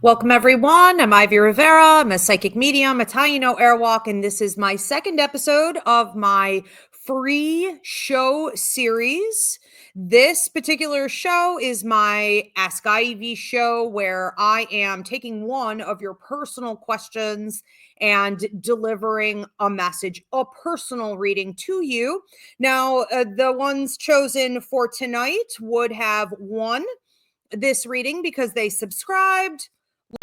Welcome, everyone. I'm Ivy Rivera. I'm a psychic medium, Italian airwalk, and this is my second episode of my free show series. This particular show is my Ask Ivy show, where I am taking one of your personal questions and delivering a message, a personal reading to you. Now, the ones chosen for tonight would have won this reading because they subscribed,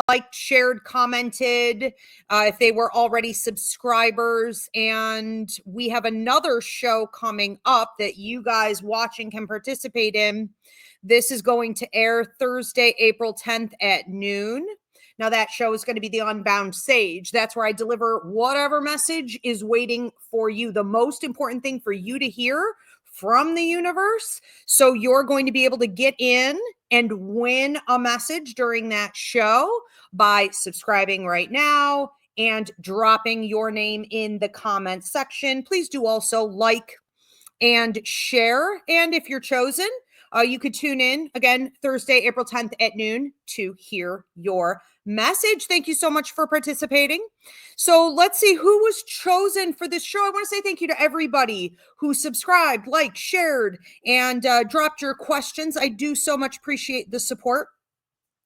liked, shared, commented, if they were already subscribers. And we have another show coming up that you guys watching can participate in. This is going to air Thursday, April 10th at noon. Now, that show is going to be the Unbound Sage. That's where I deliver whatever message is waiting for you. The most important thing for you to hear from the universe. So you're going to be able to get in and win a message during that show by subscribing right now and dropping your name in the comment section. Please do also like and share. And if you're chosen, you could tune in again Thursday, April 10th at noon to hear your message. Thank you so much for participating. So let's see who was chosen for this show. I want to say thank you to everybody who subscribed, liked, shared, and dropped your questions. I do so much appreciate the support.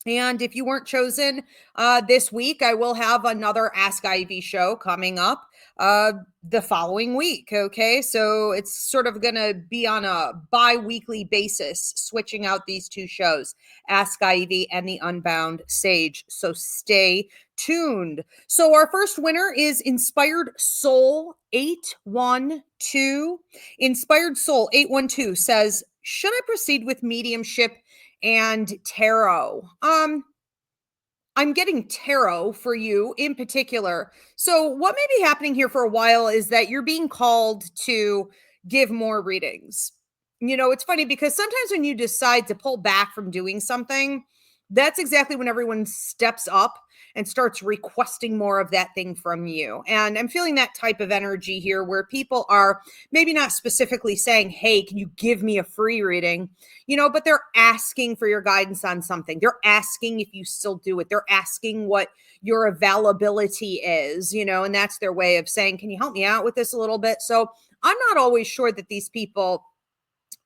And if you weren't chosen this week, I will have another Ask Ivy show coming up the following week. Okay, so it's sort of going to be on a bi-weekly basis, switching out these two shows, Ask Ivy and the Unbound Sage. So stay tuned. So our first winner is Inspired Soul 812. Inspired Soul 812 says, should I proceed with mediumship and tarot? I'm getting tarot for you in particular. So what may be happening here for a while is that you're being called to give more readings. You know, it's funny because sometimes when you decide to pull back from doing something, that's exactly when everyone steps up and starts requesting more of that thing from you. And I'm feeling that type of energy here where people are maybe not specifically saying, hey, can you give me a free reading? You know, but they're asking for your guidance on something. They're asking if you still do it. They're asking what your availability is, you know, and that's their way of saying, can you help me out with this a little bit? So I'm not always sure that these people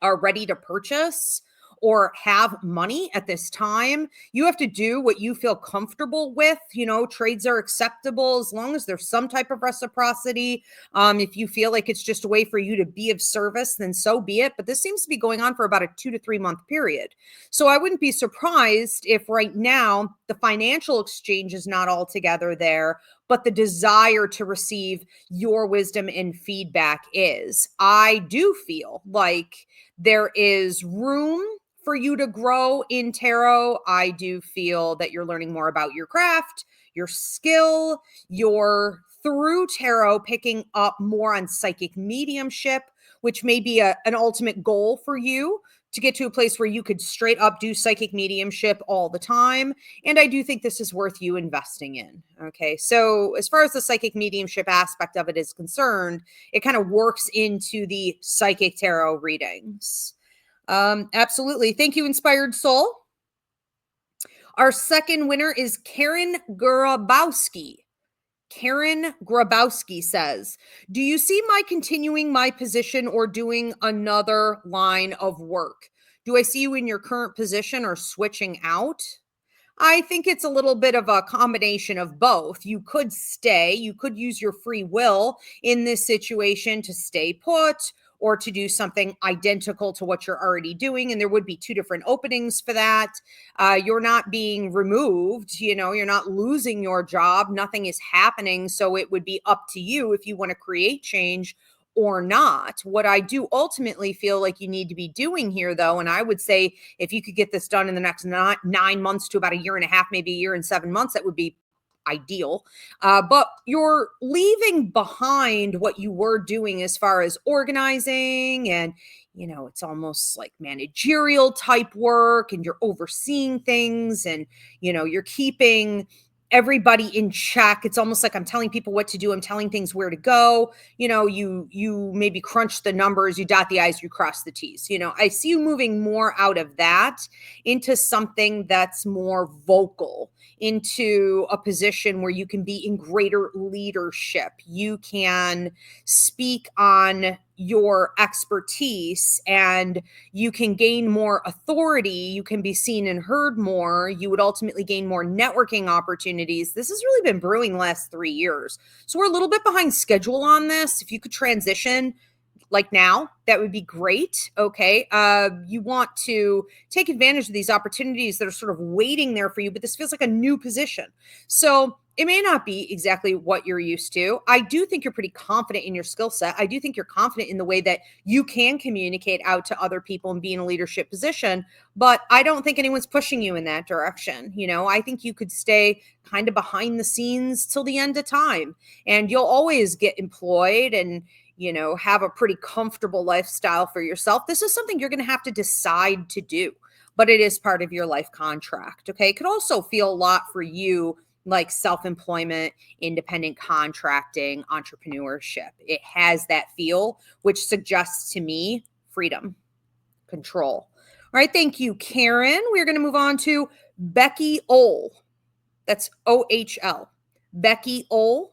are ready to purchase or have money at this time. You have to do what you feel comfortable with. You know, trades are acceptable as long as there's some type of reciprocity. If you feel like it's just a way for you to be of service, then so be it. But this seems to be going on for about a 2 to 3 month period. So I wouldn't be surprised if right now the financial exchange is not all together there, but the desire to receive your wisdom and feedback is. I do feel like there is room for you to grow in tarot. I do feel that you're learning more about your craft, your skill, you're through tarot picking up more on psychic mediumship, which may be an ultimate goal for you to get to a place where you could straight up do psychic mediumship all the time. And I do think this is worth you investing in. Okay. So as far as the psychic mediumship aspect of it is concerned, it kind of works into the psychic tarot readings. Absolutely. Thank you, Inspired Soul. Our second winner is Karen Grabowski. Karen Grabowski says, do you see my continuing my position or doing another line of work? Do I see you in your current position or switching out? I think it's a little bit of a combination of both. You could stay, you could use your free will in this situation to stay put or to do something identical to what you're already doing. And there would be two different openings for that. You're not being removed, you know, you're not losing your job. Nothing is happening. So it would be up to you if you want to create change or not. What I do ultimately feel like you need to be doing here, though, and I would say if you could get this done in the next 9 months to about a year and a half, maybe a year and 7 months, that would be ideal. But you're leaving behind what you were doing as far as organizing and, you know, it's almost like managerial type work and you're overseeing things and, you know, you're keeping everybody in check. It's almost like I'm telling people what to do. I'm telling things where to go. You maybe crunch the numbers, you dot the I's, you cross the T's. I see you moving more out of that into something that's more vocal, into a position where you can be in greater leadership. You can speak on your expertise and you can gain more authority. You can be seen and heard more. You would ultimately gain more networking opportunities. This has really been brewing the last 3 years. So we're a little bit behind schedule on this. If you could transition like now, that would be great. Okay. You want to take advantage of these opportunities that are sort of waiting there for you, but this feels like a new position. So it may not be exactly what you're used to. I do think you're pretty confident in your skill set. I do think you're confident in the way that you can communicate out to other people and be in a leadership position, but I don't think anyone's pushing you in that direction. I think you could stay kind of behind the scenes till the end of time, and you'll always get employed and have a pretty comfortable lifestyle for yourself. This is something you're going to have to decide to do, but it is part of your life contract. Okay. It could also feel a lot for you like self-employment, independent contracting, entrepreneurship. It has that feel, which suggests to me freedom, control. All right. Thank you, Karen. We're going to move on to Becky Ohl. That's OHL. Becky Ohl.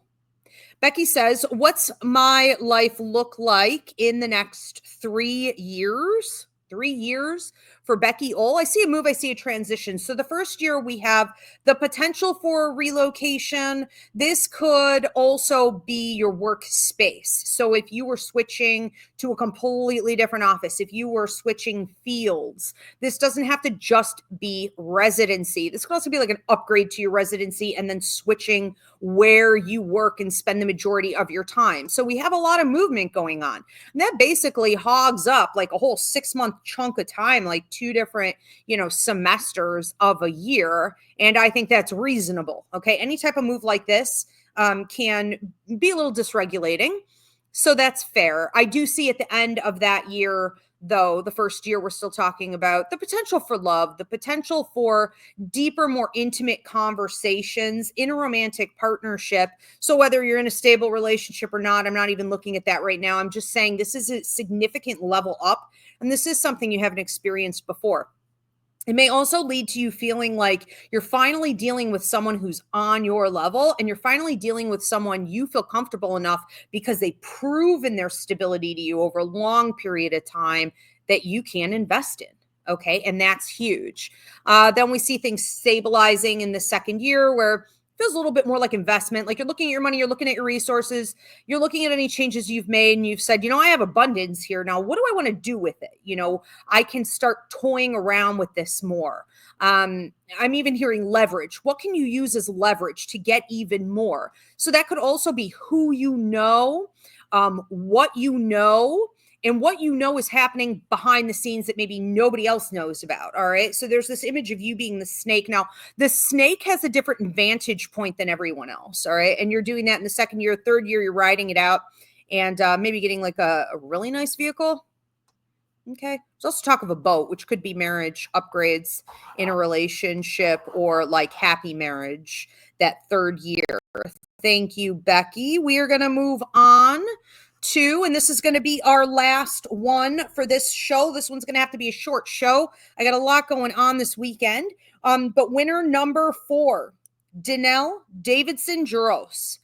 Becky says, what's my life look like in the next 3 years? 3 years for Becky Ohl. I see a move, I see a transition. So the first year we have the potential for relocation. This could also be your workspace. So if you were switching to a completely different office, if you were switching fields, this doesn't have to just be residency. This could also be like an upgrade to your residency and then switching where you work and spend the majority of your time. So we have a lot of movement going on. And that basically hogs up like a whole 6-month chunk of time, like 2 different, semesters of a year. And I think that's reasonable. Okay. Any type of move like this can be a little dysregulating. So that's fair. I do see at the end of that year, though, the first year, we're still talking about the potential for love, the potential for deeper, more intimate conversations in a romantic partnership. So whether you're in a stable relationship or not, I'm not even looking at that right now. I'm just saying this is a significant level up, and this is something you haven't experienced before. It may also lead to you feeling like you're finally dealing with someone who's on your level, and you're finally dealing with someone you feel comfortable enough because they've proven their stability to you over a long period of time that you can invest in. Okay. And that's huge. Then we see things stabilizing in the second year where feels a little bit more like investment. Like you're looking at your money, you're looking at your resources, you're looking at any changes you've made, and you've said, I have abundance here. Now, what do I want to do with it? I can start toying around with this more. I'm even hearing leverage. What can you use as leverage to get even more? So that could also be who what and what is happening behind the scenes that maybe nobody else knows about. All right. So there's this image of you being the snake. Now, the snake has a different vantage point than everyone else. All right. And you're doing that in the second year, third year, you're riding it out and maybe getting like a really nice vehicle. Okay. There's also talk of a boat, which could be marriage upgrades in a relationship or like happy marriage that third year. Thank you, Becky. We are going to move on to, and this is going to be our last one for this show. This one's going to have to be a short show. I got a lot going on this weekend. But winner number 4, Danelle Davidson Juros.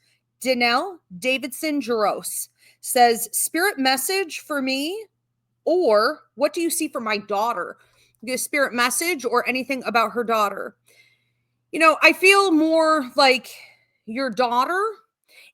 Danelle Davidson Juros says, spirit message for me, or what do you see for my daughter? The spirit message or anything about her daughter. I feel more like your daughter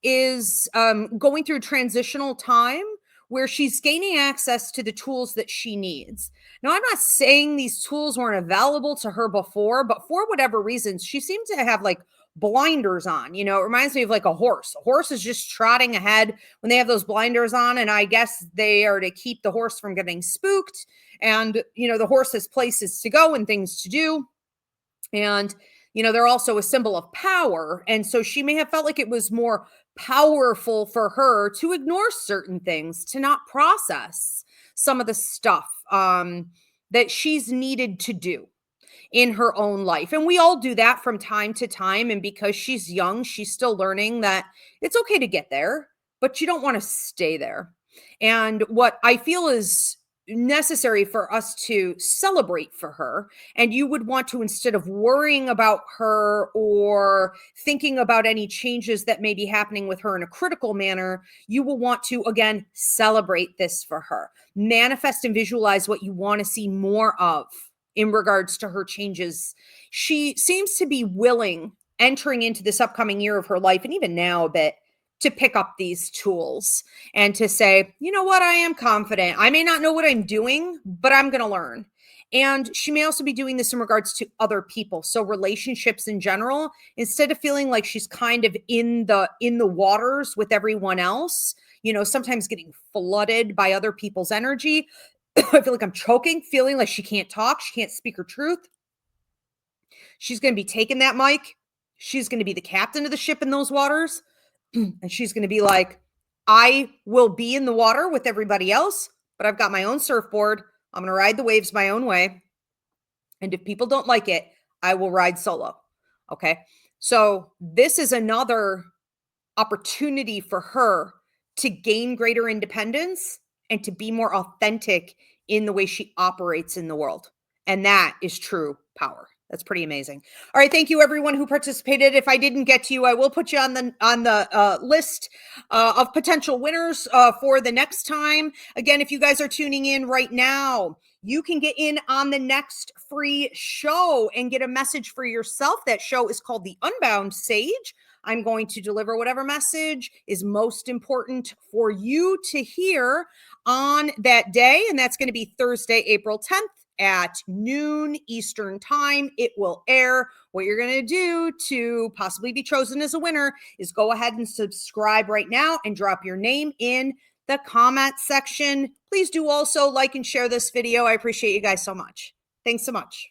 is going through transitional time where she's gaining access to the tools that she needs. Now, I'm not saying these tools weren't available to her before, but for whatever reasons, she seemed to have like blinders on. It reminds me of like a horse. A horse is just trotting ahead when they have those blinders on. And I guess they are to keep the horse from getting spooked. And, the horse has places to go and things to do. And, they're also a symbol of power. And so she may have felt like it was more powerful for her to ignore certain things, to not process some of the stuff that she's needed to do. in her own life. And we all do that from time to time. And because she's young, she's still learning that it's okay to get there, but you don't want to stay there. And what I feel is necessary for us to celebrate for her, and you would want to, instead of worrying about her or thinking about any changes that may be happening with her in a critical manner, you will want to again celebrate this for her. Manifest and visualize what you want to see more of in regards to her changes. She seems to be willing, entering into this upcoming year of her life, and even now a bit, to pick up these tools and to say, you know what, I am confident. I may not know what I'm doing, but I'm going to learn. And she may also be doing this in regards to other people. So relationships in general, instead of feeling like she's kind of in the waters with everyone else, sometimes getting flooded by other people's energy. I feel like I'm choking, feeling like she can't talk, she can't speak her truth. She's going to be taking that mic. She's going to be the captain of the ship in those waters. And she's going to be like, I will be in the water with everybody else, but I've got my own surfboard. I'm going to ride the waves my own way. And if people don't like it, I will ride solo. Okay. So this is another opportunity for her to gain greater independence and to be more authentic in the way she operates in the world. And that is true power. That's pretty amazing. All right, thank you everyone who participated. If I didn't get to you, I will put you on the list of potential winners for the next time. Again, if you guys are tuning in right now, you can get in on the next free show and get a message for yourself. That show is called The Unbound Sage. I'm going to deliver whatever message is most important for you to hear on that day, and that's going to be Thursday, April 10th. At noon Eastern time, it will air. What you're going to do to possibly be chosen as a winner is go ahead and subscribe right now and drop your name in the comment section. Please do also like and share this video. I appreciate you guys so much. Thanks so much.